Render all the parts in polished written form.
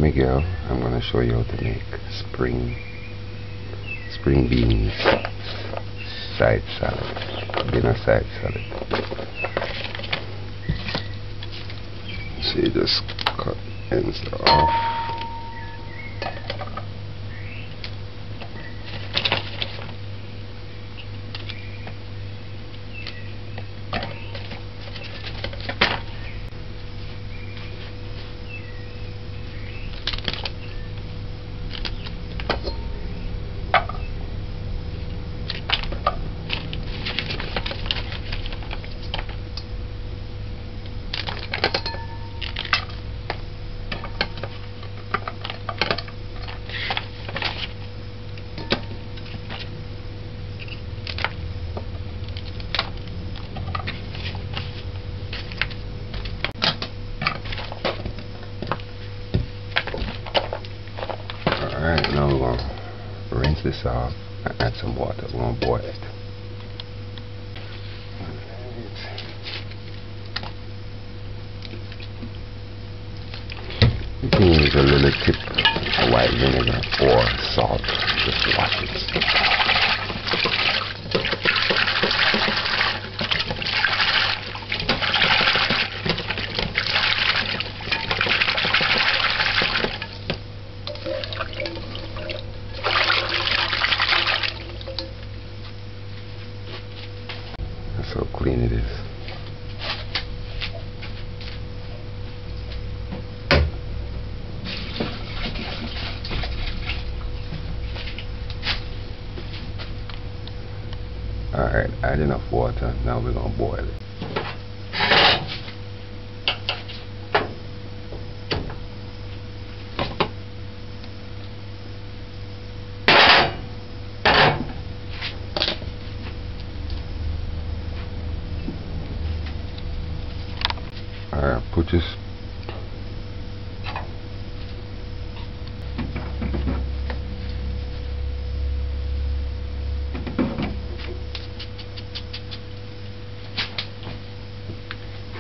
MiQuel. I'm going to show you how to make spring beans side salad, dinner side salad. So you just cut ends off. Alright, now we're going to rinse this off and add some water. We're going to boil it. You can use a little tip of white vinegar or salt just to wash it. That's how clean it is. Alright, add enough water. Now we're going to boil it. Alright, put this.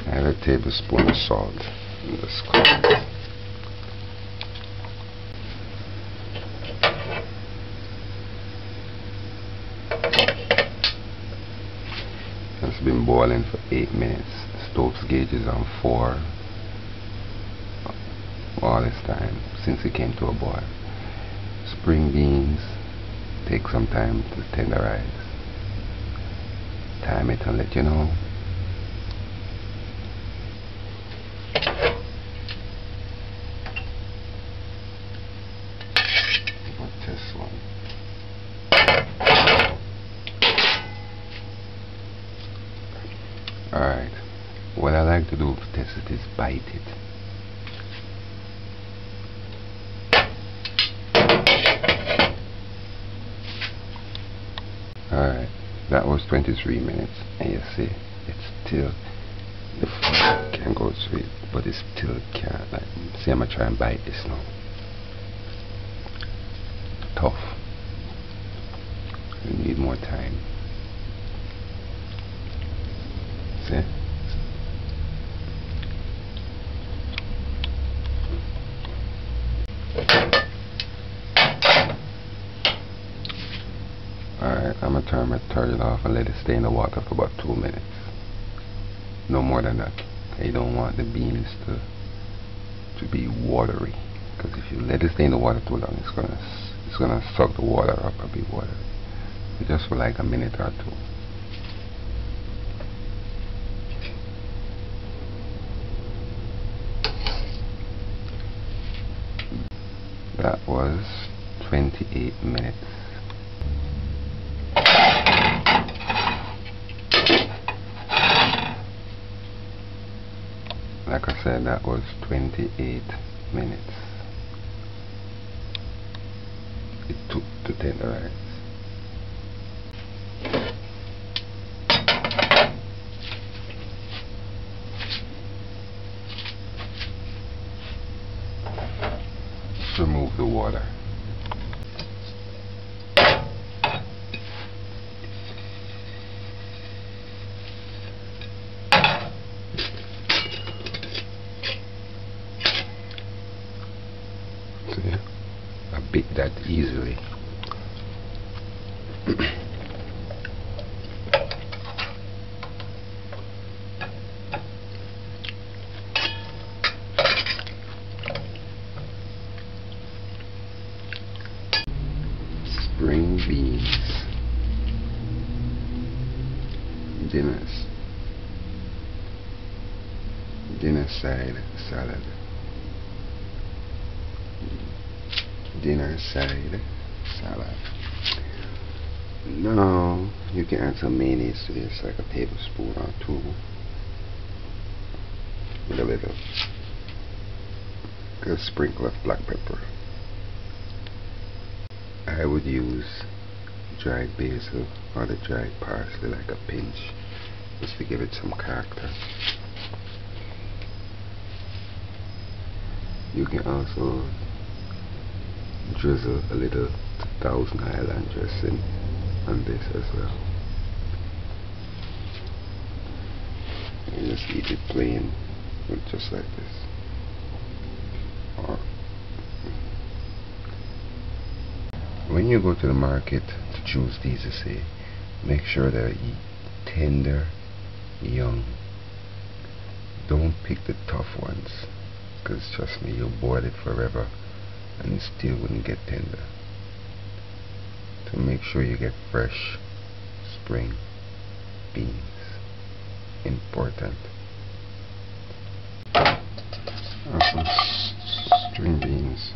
Add a tablespoon of salt in this cup. It's been boiling for 8 minutes. Stove's gauge is on 4 all this time since it came to a boil. Spring beans take some time to tenderize. Time it and let you know. This one. Alright, what I like to do to test it is bite it. Alright, that was 23 minutes and you see it's still, the food can go through it, but it still can't. Like, see, I'm gonna try and bite this now. Tough. You need more time. See? Alright, I'm gonna turn it off and let it stay in the water for about 2 minutes. No more than that. You don't want the beans to be watery, because if you let it stay in the water too long, it's gonna suck the water up and be watery. Just for like a minute or two. That was 28 minutes. Like I said, that was 28 minutes. It took to tenderize. Remove the water. pick that easily. Spring beans, dinnerside salad, dinnerside salad. Now you can add some mayonnaise to this, like a tablespoon or two, with a sprinkle of black pepper. I would use dried basil or the dried parsley, like a pinch, just to give it some character. You can also drizzle a little Thousand Island dressing on this as well. And just eat it plain, just like this. Or when you go to the market to choose these, to say, make sure they're tender, young. Don't pick the tough ones, because trust me, you'll boil it forever and it still wouldn't get tender. So make sure you get fresh spring beans. Important. Awesome. String beans.